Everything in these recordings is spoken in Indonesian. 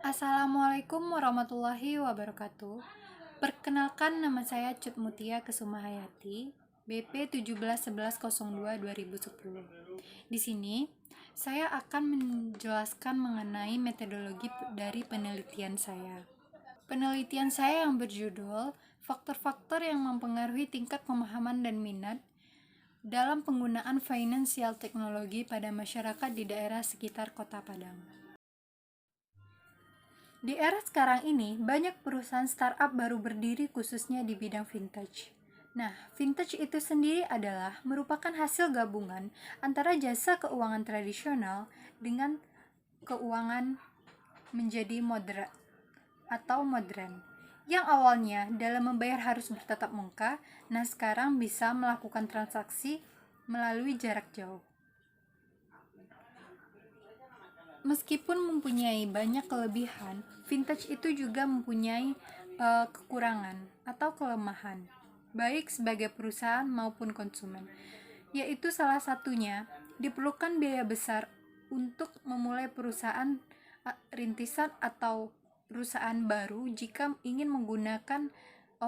Assalamualaikum warahmatullahi wabarakatuh. Perkenalkan, nama saya Cut Mutia Kesuma Hayati, BP 171102-2010. Di sini saya akan menjelaskan mengenai metodologi dari penelitian saya. Penelitian saya yang berjudul Faktor-faktor yang mempengaruhi tingkat pemahaman dan minat dalam penggunaan financial teknologi pada masyarakat di daerah sekitar Kota Padang. Di era sekarang ini, banyak perusahaan startup baru berdiri khususnya di bidang vintage. Nah, vintage itu sendiri adalah merupakan hasil gabungan antara jasa keuangan tradisional dengan keuangan menjadi modern atau modern. Yang awalnya dalam membayar harus bertatap muka, nah sekarang bisa melakukan transaksi melalui jarak jauh. Meskipun mempunyai banyak kelebihan, vintage itu juga mempunyai kekurangan atau kelemahan, baik sebagai perusahaan maupun konsumen. Yaitu salah satunya, diperlukan biaya besar untuk memulai perusahaan rintisan atau perusahaan baru jika ingin menggunakan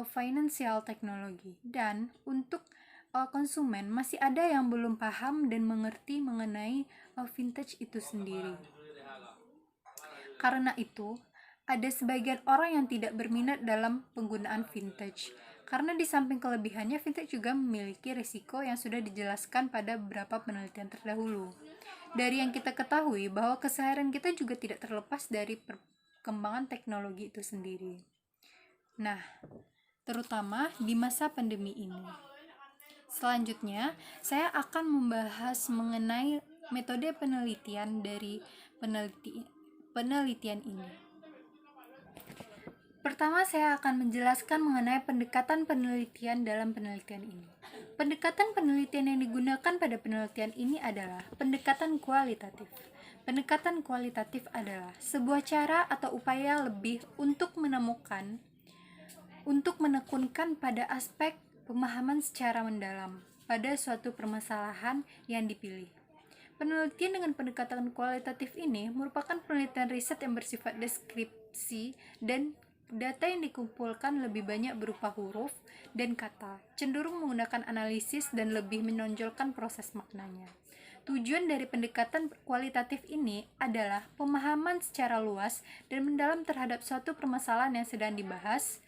financial teknologi. Dan untuk konsumen masih ada yang belum paham dan mengerti mengenai vintage itu sendiri. Karena itu, ada sebagian orang yang tidak berminat dalam penggunaan vintage. Karena di samping kelebihannya, vintage juga memiliki risiko yang sudah dijelaskan pada beberapa penelitian terdahulu. Dari yang kita ketahui bahwa keseharian kita juga tidak terlepas dari perkembangan teknologi itu sendiri. Nah, terutama di masa pandemi ini. Selanjutnya, saya akan membahas mengenai metode penelitian dari penelitian ini. Pertama, saya akan menjelaskan mengenai pendekatan penelitian dalam penelitian ini. Pendekatan penelitian yang digunakan pada penelitian ini adalah pendekatan kualitatif. Pendekatan kualitatif adalah sebuah cara atau upaya lebih untuk menekunkan pada aspek pemahaman secara mendalam pada suatu permasalahan yang dipilih. Penelitian dengan pendekatan kualitatif ini merupakan penelitian riset yang bersifat deskripsi dan data yang dikumpulkan lebih banyak berupa huruf dan kata, cenderung menggunakan analisis dan lebih menonjolkan proses maknanya. Tujuan dari pendekatan kualitatif ini adalah pemahaman secara luas dan mendalam terhadap suatu permasalahan yang sedang dibahas.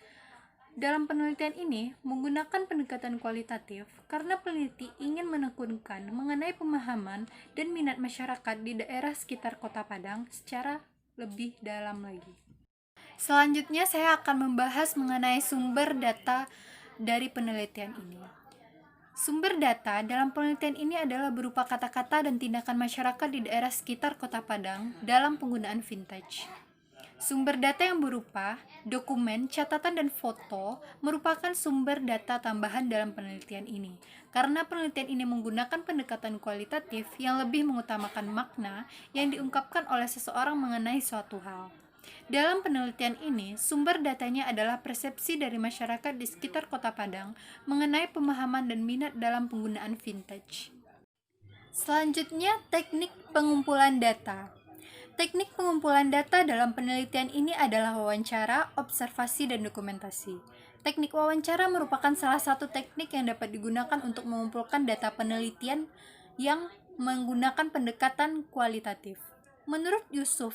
Dalam penelitian ini, menggunakan pendekatan kualitatif karena peneliti ingin menekunkan mengenai pemahaman dan minat masyarakat di daerah sekitar Kota Padang secara lebih dalam lagi. Selanjutnya, saya akan membahas mengenai sumber data dari penelitian ini. Sumber data dalam penelitian ini adalah berupa kata-kata dan tindakan masyarakat di daerah sekitar Kota Padang dalam penggunaan vintage. Sumber data yang berupa dokumen, catatan, dan foto merupakan sumber data tambahan dalam penelitian ini. Karena penelitian ini menggunakan pendekatan kualitatif yang lebih mengutamakan makna yang diungkapkan oleh seseorang mengenai suatu hal. Dalam penelitian ini, sumber datanya adalah persepsi dari masyarakat di sekitar Kota Padang mengenai pemahaman dan minat dalam penggunaan vintage. Selanjutnya, teknik pengumpulan data. Teknik pengumpulan data dalam penelitian ini adalah wawancara, observasi, dan dokumentasi. Teknik wawancara merupakan salah satu teknik yang dapat digunakan untuk mengumpulkan data penelitian yang menggunakan pendekatan kualitatif. Menurut Yusuf,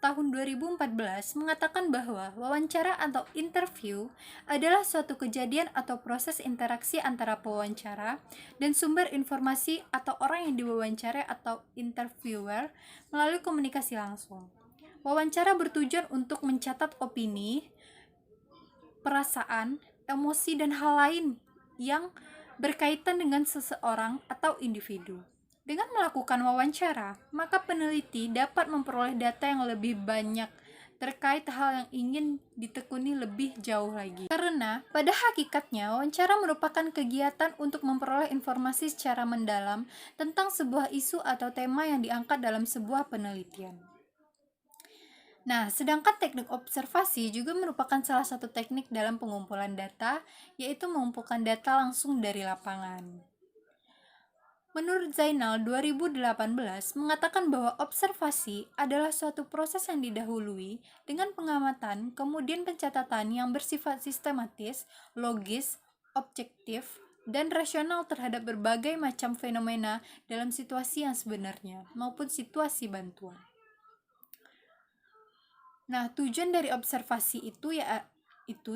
tahun 2014 mengatakan bahwa wawancara atau interview adalah suatu kejadian atau proses interaksi antara pewawancara dan sumber informasi atau orang yang diwawancarai atau interviewer melalui komunikasi langsung. Wawancara bertujuan untuk mencatat opini, perasaan, emosi, dan hal lain yang berkaitan dengan seseorang atau individu. Dengan melakukan wawancara, maka peneliti dapat memperoleh data yang lebih banyak terkait hal yang ingin ditekuni lebih jauh lagi. Karena pada hakikatnya wawancara merupakan kegiatan untuk memperoleh informasi secara mendalam tentang sebuah isu atau tema yang diangkat dalam sebuah penelitian. Nah, sedangkan teknik observasi juga merupakan salah satu teknik dalam pengumpulan data, yaitu mengumpulkan data langsung dari lapangan. Menurut Zainal 2018 mengatakan bahwa observasi adalah suatu proses yang didahului dengan pengamatan, kemudian pencatatan yang bersifat sistematis, logis, objektif, dan rasional terhadap berbagai macam fenomena dalam situasi yang sebenarnya maupun situasi bantuan. Nah, tujuan dari observasi itu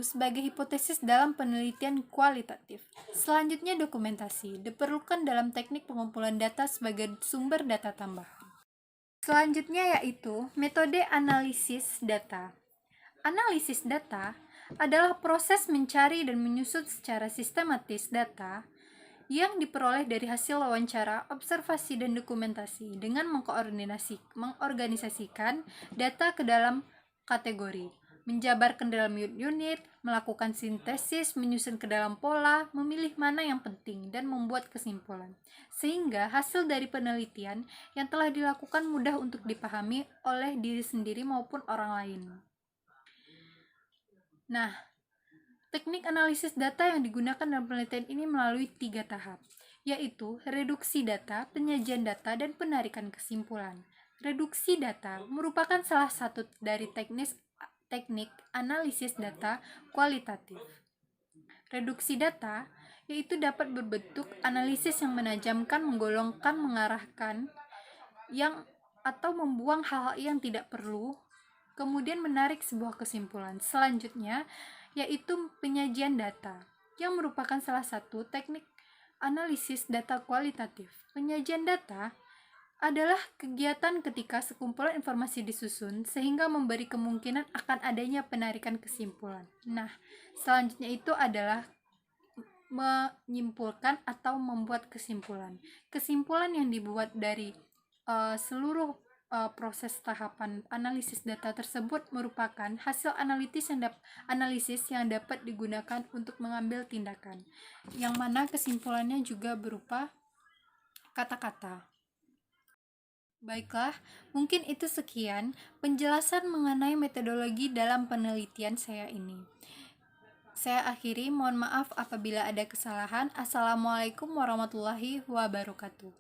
sebagai hipotesis dalam penelitian kualitatif. Selanjutnya dokumentasi, diperlukan dalam teknik pengumpulan data sebagai sumber data tambahan. Selanjutnya yaitu metode analisis data. Analisis data adalah proses mencari dan menyusun secara sistematis data yang diperoleh dari hasil wawancara, observasi, dan dokumentasi dengan mengorganisasikan data ke dalam kategori, menjabarkan dalam unit, melakukan sintesis, menyusun ke dalam pola, memilih mana yang penting, dan membuat kesimpulan. Sehingga hasil dari penelitian yang telah dilakukan mudah untuk dipahami oleh diri sendiri maupun orang lain. Nah, teknik analisis data yang digunakan dalam penelitian ini melalui 3 tahap, yaitu reduksi data, penyajian data, dan penarikan kesimpulan. Reduksi data merupakan salah satu dari teknik analisis data kualitatif. Reduksi data yaitu dapat berbentuk analisis yang menajamkan, menggolongkan, mengarahkan, atau membuang hal-hal yang tidak perlu, kemudian menarik sebuah kesimpulan. Selanjutnya yaitu penyajian data, yang merupakan salah satu teknik analisis data kualitatif. Penyajian data adalah kegiatan ketika sekumpulan informasi disusun sehingga memberi kemungkinan akan adanya penarikan kesimpulan. Nah, selanjutnya itu adalah menyimpulkan atau membuat kesimpulan. Kesimpulan yang dibuat dari seluruh proses tahapan analisis data tersebut merupakan hasil analisis yang dapat digunakan untuk mengambil tindakan, yang mana kesimpulannya juga berupa kata-kata. Baiklah, mungkin itu sekian penjelasan mengenai metodologi dalam penelitian saya ini. Saya akhiri, mohon maaf apabila ada kesalahan. Assalamualaikum warahmatullahi wabarakatuh.